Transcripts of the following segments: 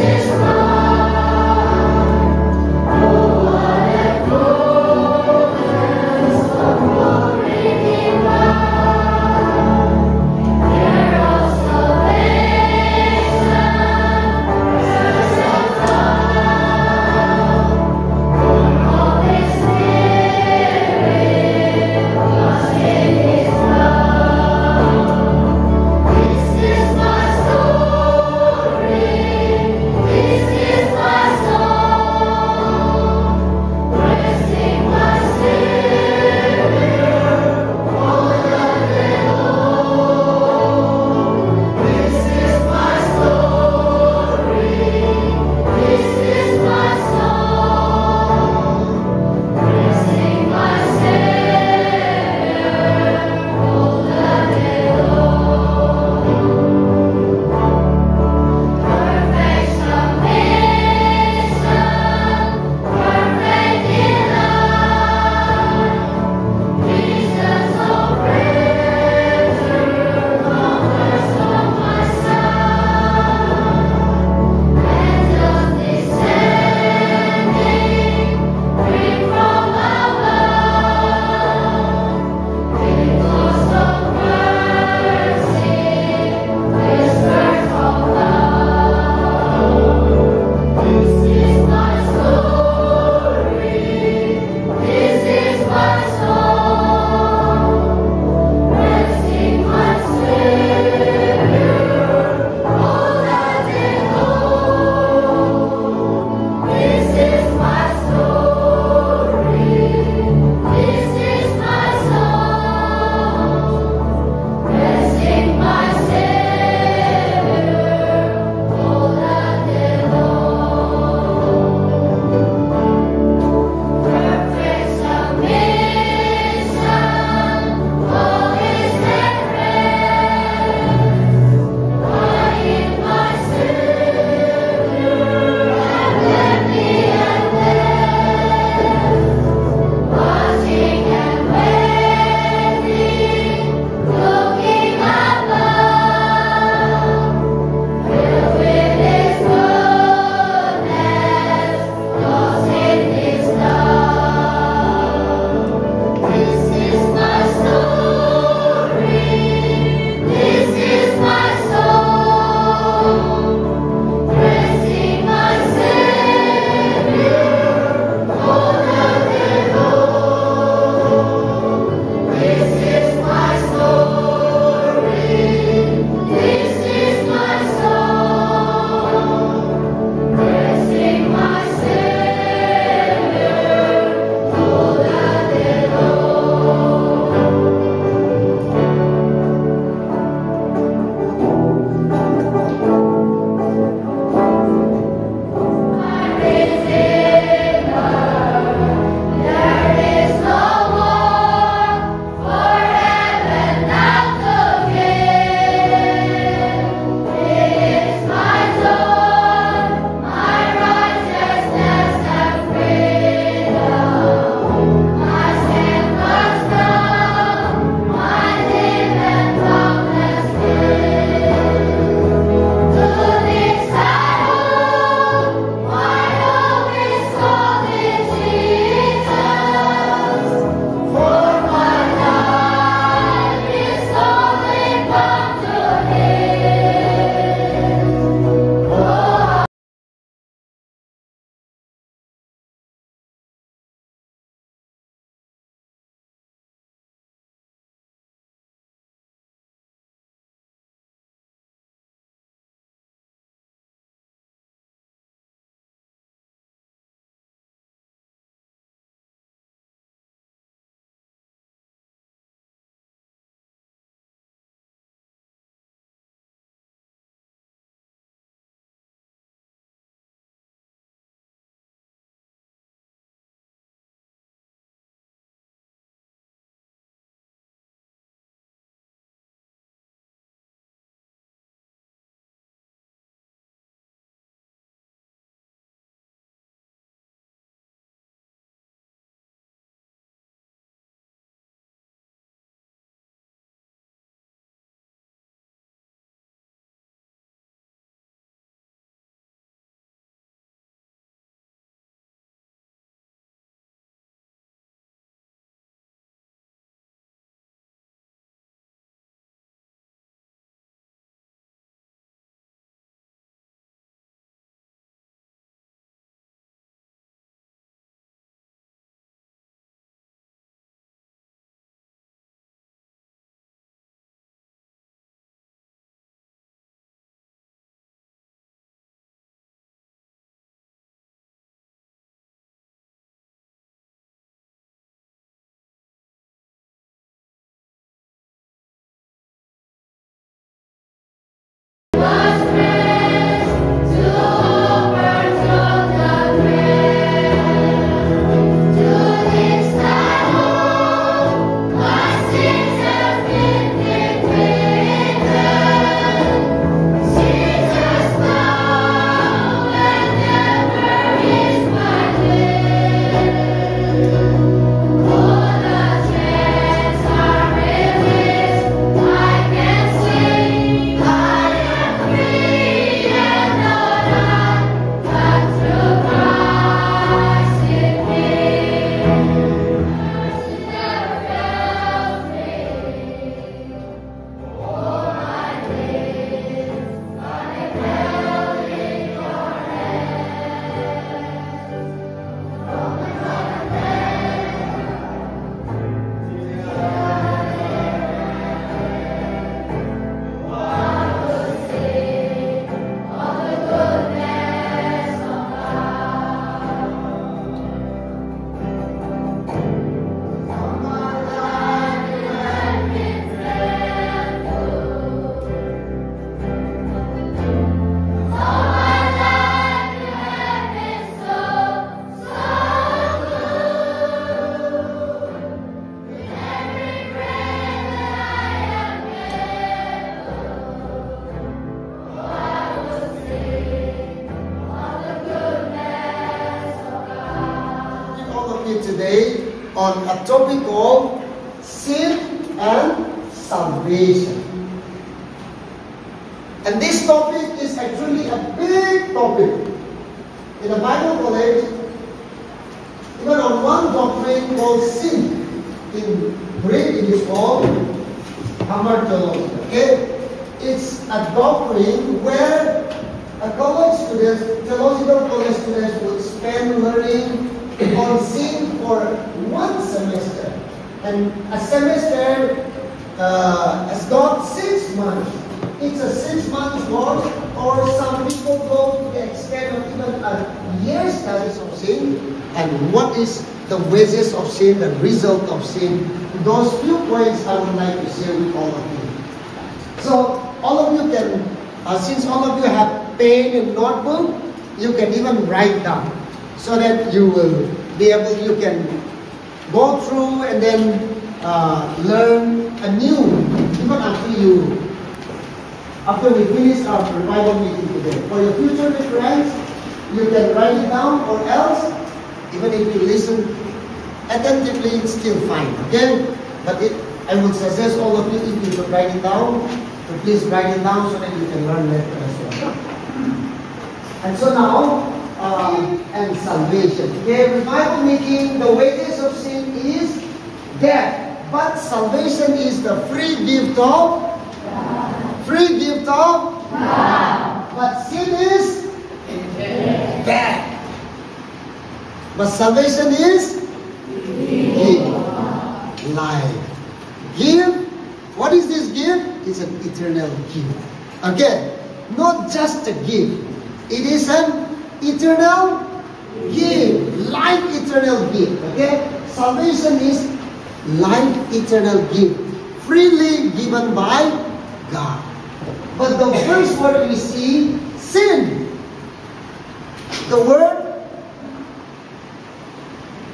This you today on a topic of sin and salvation. And this topic is actually a big topic. In the Bible college, even on one doctrine called sin, in Greek it is called hamartolos. Okay? It's a doctrine where a college students, theological college students would spend learning on sin for 1 semester. And a semester has got 6 months. It's a 6-month course, or some people go to the extent of even a year studies of sin. And what is the wages of sin, the result of sin? Those few points I would like to share with all of you. So all of you can, since all of you have pen and notebook, you can even write down, so that you will be able, you can go through and then learn anew, even after we finish our revival meeting today. For your future reference, you can write it down, or else, even if you listen attentively, it's still fine, okay? But I would suggest all of you, if you could write it down, to please write it down so that you can learn later as well. And so now, and salvation. Okay, revival meeting, the wages of sin is death. But salvation is the free gift of God. Free gift of God. But sin is death. But salvation is life. Give. What is this gift? It's an eternal gift. Again, not just a gift. It is an eternal gift. Life eternal gift. Okay? Salvation is life eternal gift. Freely given by God. But the first word we see, sin. The word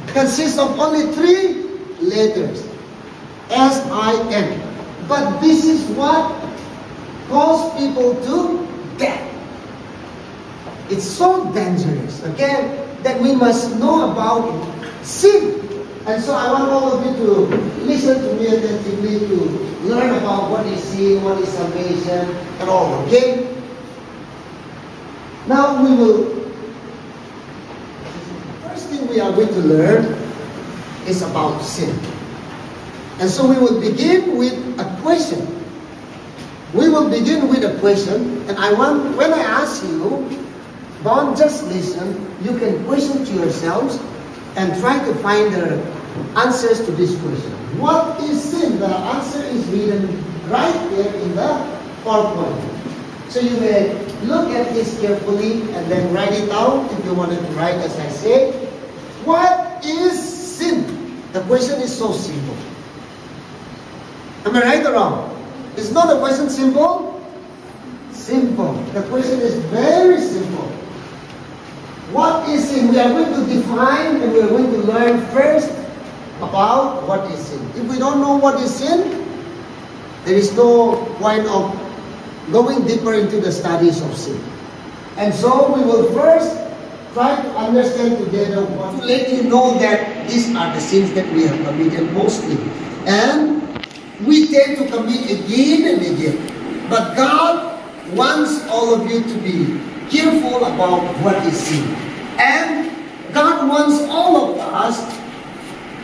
consists of only 3 letters. S-I-N. But this is what calls people to death. It's so dangerous, okay, that we must know about sin. And so I want all of you to listen to me attentively, to learn about what is sin, what is salvation, and all, okay? Now first thing we are going to learn is about sin. And so we will begin with a question. We will begin with a question, and when I ask you, don't just listen, you can question to yourselves and try to find the answers to this question. What is sin? The answer is written right there in the PowerPoint. So you may look at this carefully and then write it down if you wanted to write as I say. What is sin? The question is so simple. Am I right or wrong? Is not the question simple? Simple. The question is very simple. What is sin? We are going to define, and we are going to learn first about what is sin. If we don't know what is sin, there is no point of going deeper into the studies of sin. And so we will first try to understand together to let you know that these are the sins that we have committed mostly. And we tend to commit again and again. But God wants all of you to be careful about what is sin. And God wants all of us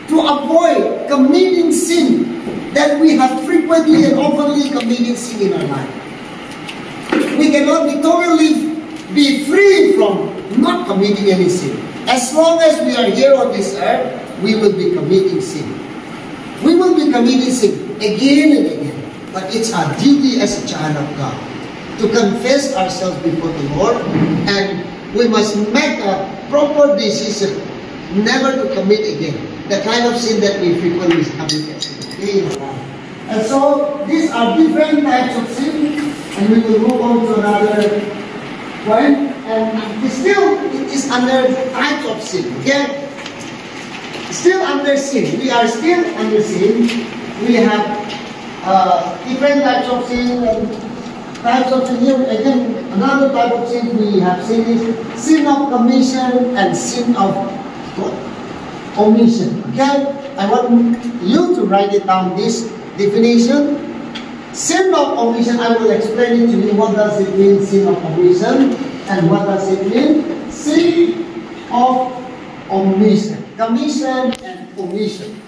to avoid committing sin that we have frequently and oftenly committed sin in our life. We cannot be totally be free from not committing any sin. As long as we are here on this earth, we will be committing sin. We will be committing sin again and again. But it's our duty as a child of God to confess ourselves before the Lord, and we must make a proper decision never to commit again the kind of sin that we frequently commit. And so these are different types of sin, and we will move on to another point. And it is under types of sin. Okay? Still under sin. We are still under sin. We have different types of sin. And types of sin here. Again, another type of sin we have seen is sin of commission and sin of thought. omission. Okay? I want you to write it down, this definition. Sin of omission, I will explain it to you. What does it mean, sin of omission? And what does it mean? Sin of omission. Commission and omission.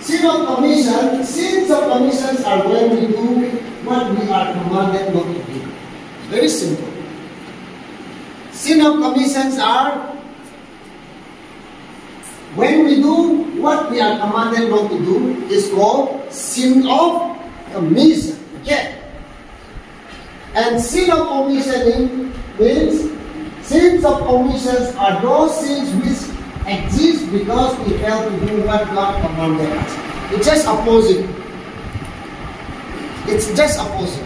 Sin of commission, sins of commissions are when we do what we are commanded not to do. Very simple. Sin of commissions are when we do what we are commanded not to do, is called sin of commission. Okay? And sin of omission means sins of omissions are those sins which exist because we fail to do what God commanded us. It's just opposite. It's just opposite.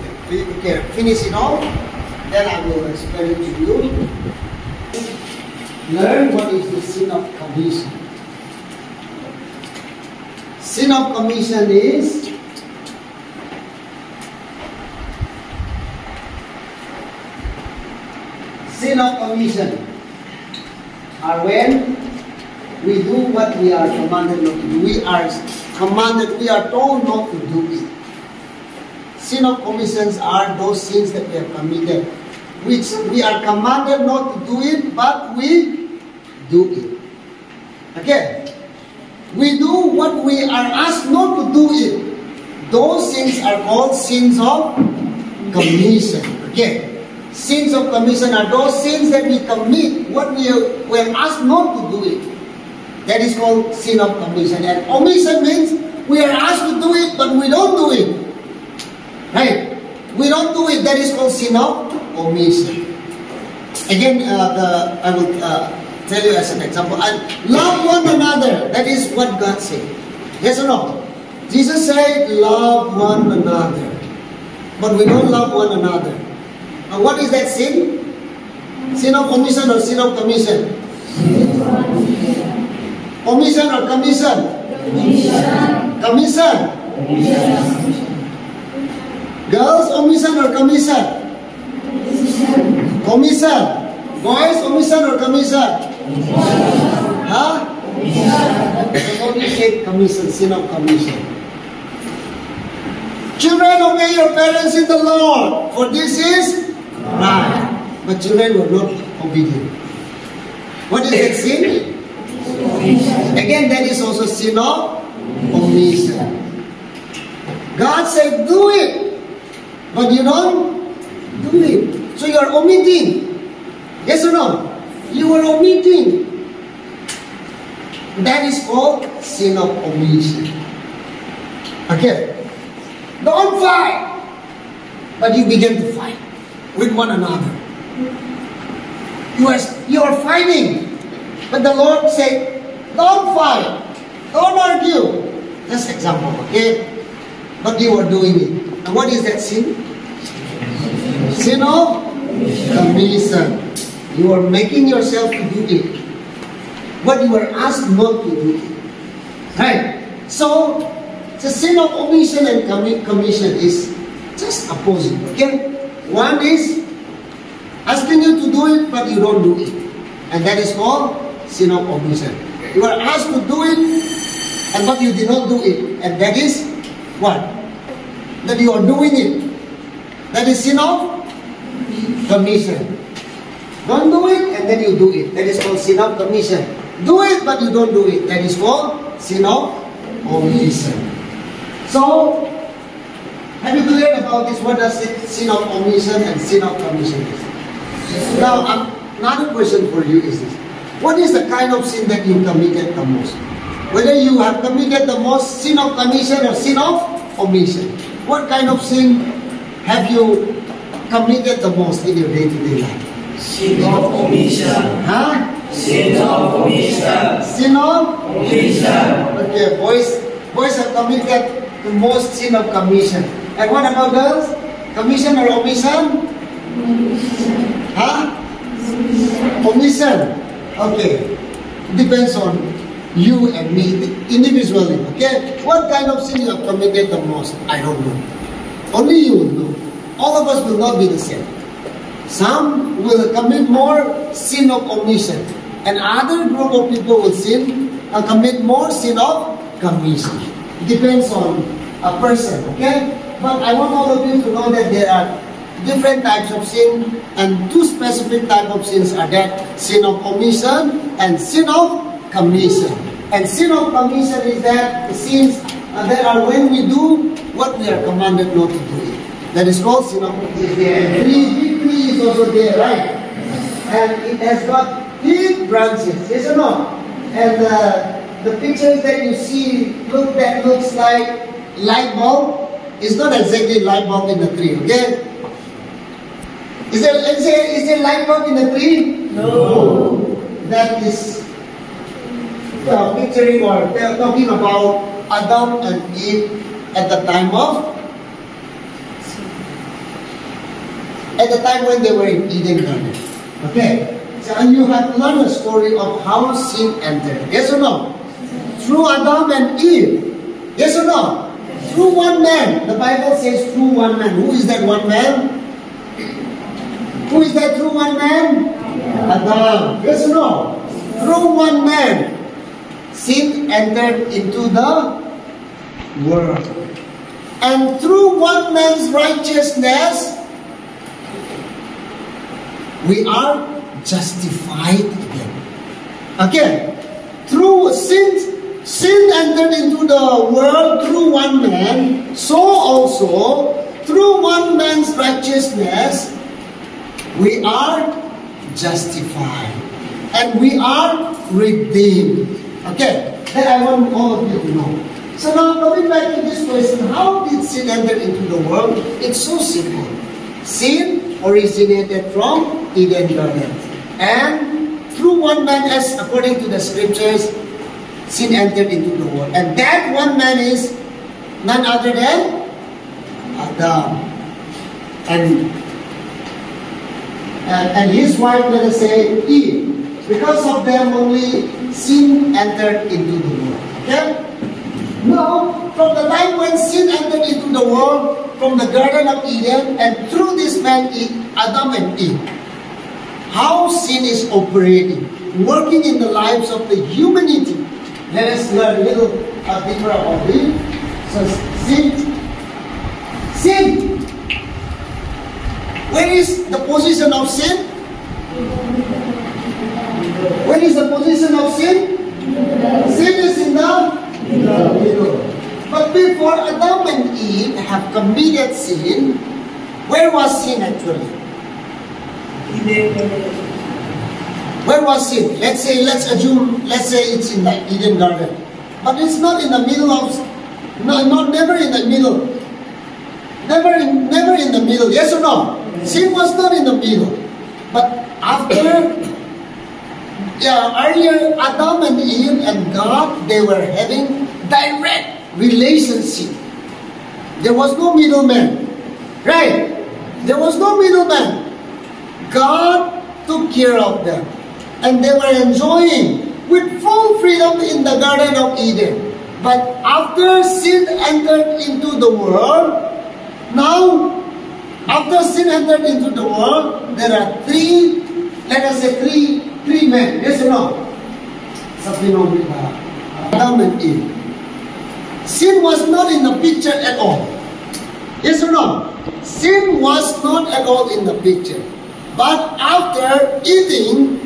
Okay, finish it all, then I will explain it to you. Learn what is the sin of commission. Sin of commission is sin of commission are when we do what we are commanded not to do. We are commanded, we are told not to do it. Sin of commissions are those sins that we have committed, which we are commanded not to do it, but we do it. Okay? We do what we are asked not to do it. Those sins are called sins of commission. Okay? Sins of commission are those sins that we commit, what we are asked not to do it. That is called sin of commission. And omission means we are asked to do it, but we don't do it. Right? We don't do it. That is called sin of omission. Again, I will tell you as an example. Love one another. That is what God said. Yes or no? Jesus said, love one another. But we don't love one another. And what is that sin? Sin of omission or sin of commission? Omission or commission? Commission. Girls, omission or commission? Commission. Boys, omission or commission? Huh? Only said commission, sin of commission. Children, obey your parents in the Lord, for this is right. But children were not obedient. What is that sin? Again, that is also sin of omission. God said, do it, but you don't do it. So you are omitting. Yes or no? You are omitting. That is called sin of omission. Okay. Don't fight. But you begin to fight with one another. You are fighting. But the Lord said, don't fight. Don't argue. Just example, okay? But you are doing it. And what is that sin? Sin of commission. You are making yourself to do it. But you are asked not to do it. Right? So, the sin of omission and commission is just opposite. Okay? One is asking you to do it, but you don't do it. And that is called sin of omission. You are asked to do it, but you did not do it. And that is what? That you are doing it. That is sin of commission. Don't do it, and then you do it. That is called sin of commission. Do it, but you don't do it. That is called sin of omission. So, have you cleared about this? What does sin of omission and sin of commission is? Now, another question for you is this. What is the kind of sin that you committed the most? Whether you have committed the most sin of commission or sin of omission. What kind of sin have you committed the most in your day-to-day life? Sin of omission. Huh? Sin of omission. Sin of Omission. Okay, boys have committed the most sin of commission. And what about girls? Commission or omission? Huh? Omission. Okay. Depends on You and me, individually, okay? What kind of sin you have committed the most? I don't know. Only you will know. All of us will not be the same. Some will commit more sin of omission, and other group of people will commit more sin of commission. It depends on a person, okay? But I want all of you to know that there are different types of sin, and two specific types of sins are that: sin of omission and sin of commission. And sin of commission is that sins that are when we do what we are commanded not to do. That is called sin of commission. And big tree is also there, right? And it has got big branches, yes or no? And the pictures that you see that looks like light bulb is not exactly light bulb in the tree, okay? Is there light bulb in the tree? No. That is picturing or talking about Adam and Eve at the time when they were in Eden Garden. Okay? So, and you have to learn the story of how sin entered. Yes or no? Through Adam and Eve. Yes or no? Through one man. The Bible says through one man. Who is that one man? Who is that through one man? Adam. Yes or no? Through one man, sin entered into the world. And through one man's righteousness, we are justified again. Again, through sin entered into the world through one man, so also through one man's righteousness, we are justified. And we are redeemed. Okay, that I want all of you to know. So now coming back to this question, how did sin enter into the world? It's so simple. Sin originated from Eden Garden. And through one man, as according to the scriptures, sin entered into the world. And that one man is none other than Adam. And his wife, let us say, Eve. Because of them only, sin entered into the world. Okay? Now, from the time when sin entered into the world, from the Garden of Eden, and through this man, Adam and Eve, how sin is operating, working in the lives of the humanity. Let us learn a little deeper about it. So, sin. Where is the position of sin? Where is the position of sin? Sin is in the middle. But before Adam and Eve have committed sin, where was sin actually? Where was sin? Let's say it's in the Eden Garden. But it's not in the middle of, never in the middle. Never in the middle, yes or no? Sin was not in the middle. But after, earlier Adam and Eve and God, they were having direct relationship. There was no middleman. Right? There was no middleman. God took care of them. And they were enjoying with full freedom in the Garden of Eden. But after sin entered into the world, now, after sin entered into the world, there are three men. Yes or no? Adam and Eve. Sin was not in the picture at all. Yes or no? Sin was not at all in the picture. But after eating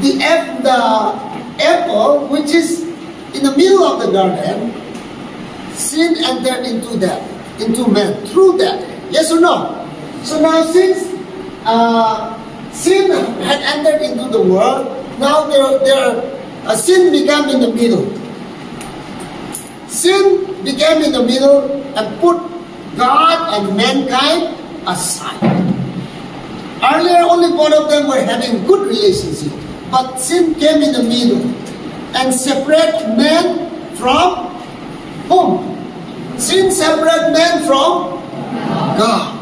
the apple, which is in the middle of the garden, sin entered into man through that. Yes or no? So now since sin had entered into the world, now sin became in the middle. Sin became in the middle and put God and mankind aside. Earlier, only both of them were having good relationship, but sin came in the middle and separated man from whom? Sin separated man from God.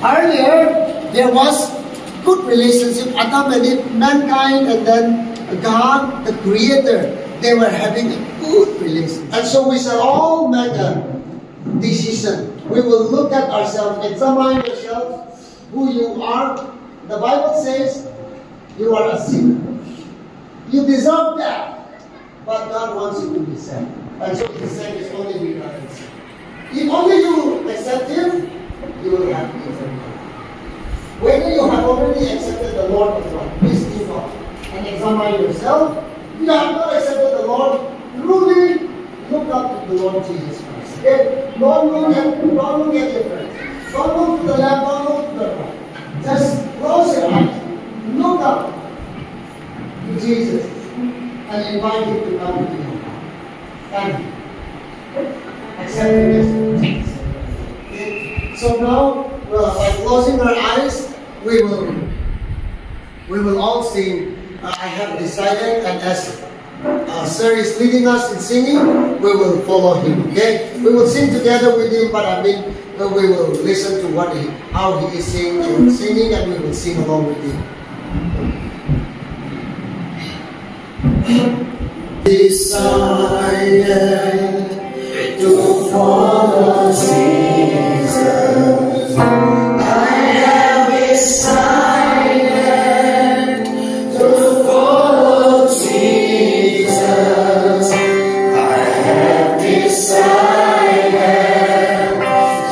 Earlier, there was good relationship, Adam and Eve, mankind, and then God, the Creator. they were having a good relationship. And so we shall all make a decision. We will look at ourselves, examine yourselves, who you are. The Bible says you are a sinner. You deserve that. But God wants you to be saved. And so He said it's only regarding sin. If only you accept Him, you will have eternal life. Whether you have already accepted the Lord or not, please think of and examine yourself. If you have not accepted the Lord, truly look up to the Lord Jesus Christ. Okay? Don't look at your friends. Don't look to the left, don't look to the right. Just close your eyes. Look up to Jesus and invite Him to come into your heart. And accept Him as Jesus. Okay? So now, by closing our eyes, we will all sing. I have decided, and as Sir is leading us in singing, we will follow him. Okay, we will sing together with him, but I mean, we will listen to how he is singing, and we will sing along with him. Decided to follow Jesus. I have decided to follow Jesus. I have decided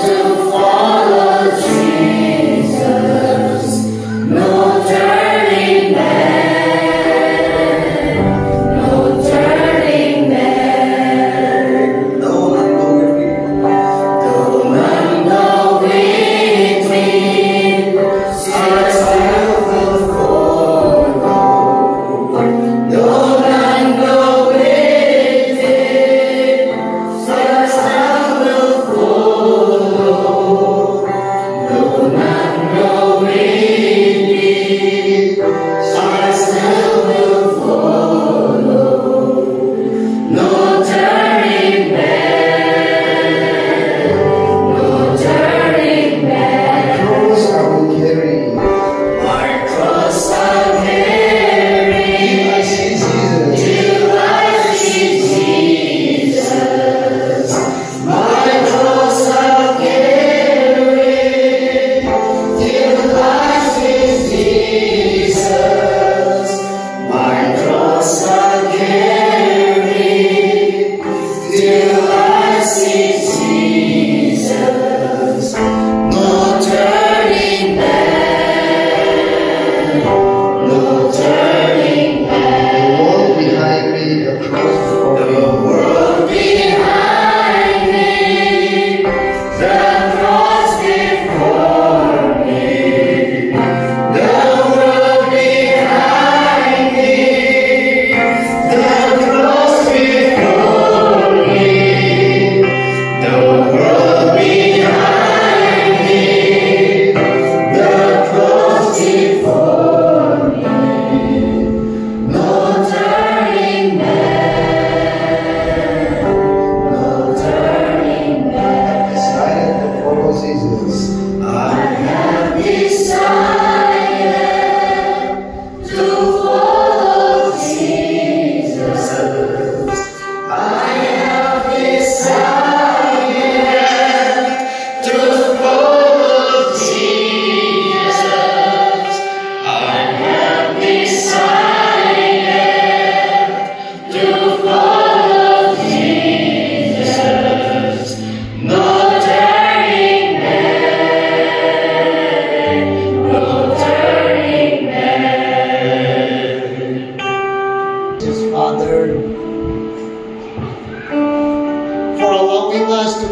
to follow Jesus. No turning back. No turning back. No one going between.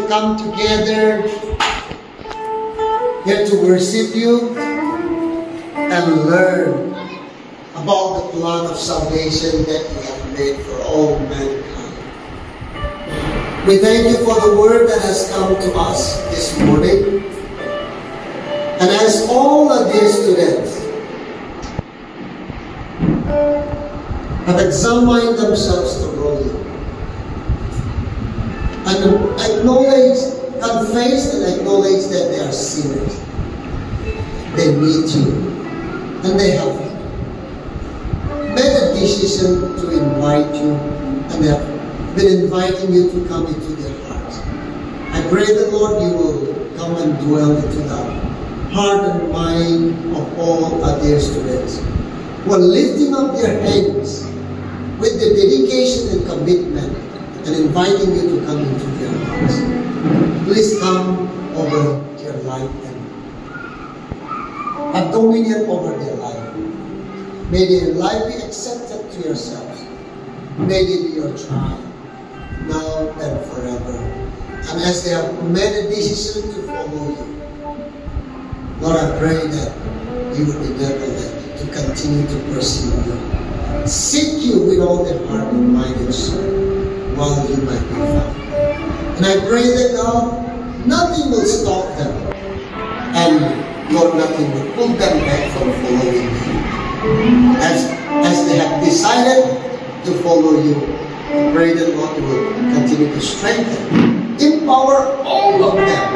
come together here to worship you and learn about the plan of salvation that you have made for all mankind. We thank you for the word that has come to us this morning. And as all of these students have examined themselves thoroughly and confessed and acknowledged that they are sinners, they need you, and they have made a decision to invite you and and they have been inviting you to come into their hearts. I pray that, Lord, you will come and dwell into the heart and mind of all our dear students who are lifting up their hands with the dedication and commitment and inviting you to come into their hearts. Please come over their life and have dominion over their life. May their life be accepted to yourselves. May they be your child, now and forever. And as they have made a decision to follow you, Lord, I pray that you would enable them to continue to pursue you. Seek you with all their heart and mind and soul while you might be found. And I pray that, God, nothing will stop them. And Lord, nothing will pull them back from following you. As they have decided to follow you, I pray that, Lord, you will continue to strengthen, empower all of them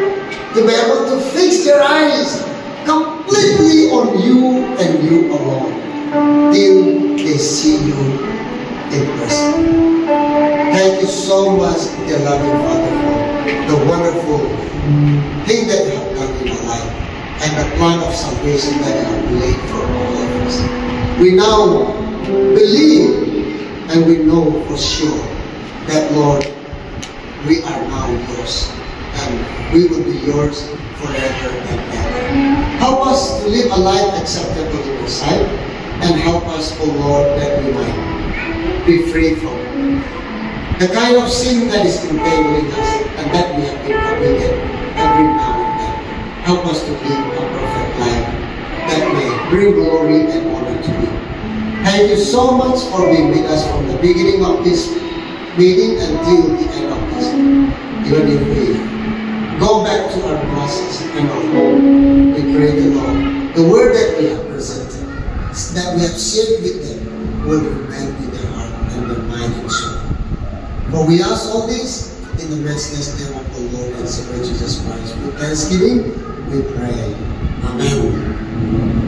to be able to fix their eyes completely on you and you alone till they see you in person. Thank you so much, dear loving Father, for the wonderful thing that you have done in our life and the plan of salvation that you have laid for all of us. We now believe and we know for sure that, Lord, we are now yours and we will be yours forever and ever. Help us to live a life acceptable in your sight and help us, O Lord, that we might be free from the kind of sin that is entangling us and that we have been committed every now and then. Help us to live a perfect life that may bring glory and honor to you. Thank you so much for being with us from the beginning of this meeting until the end of this. Even if we go back to our process and our home, we pray the Lord, the word that we have presented, that we have shared with them, will remain in their heart and their mind and soul. For we ask all this in the matchless name of the Lord and Savior Jesus Christ. With thanksgiving, we pray. Amen.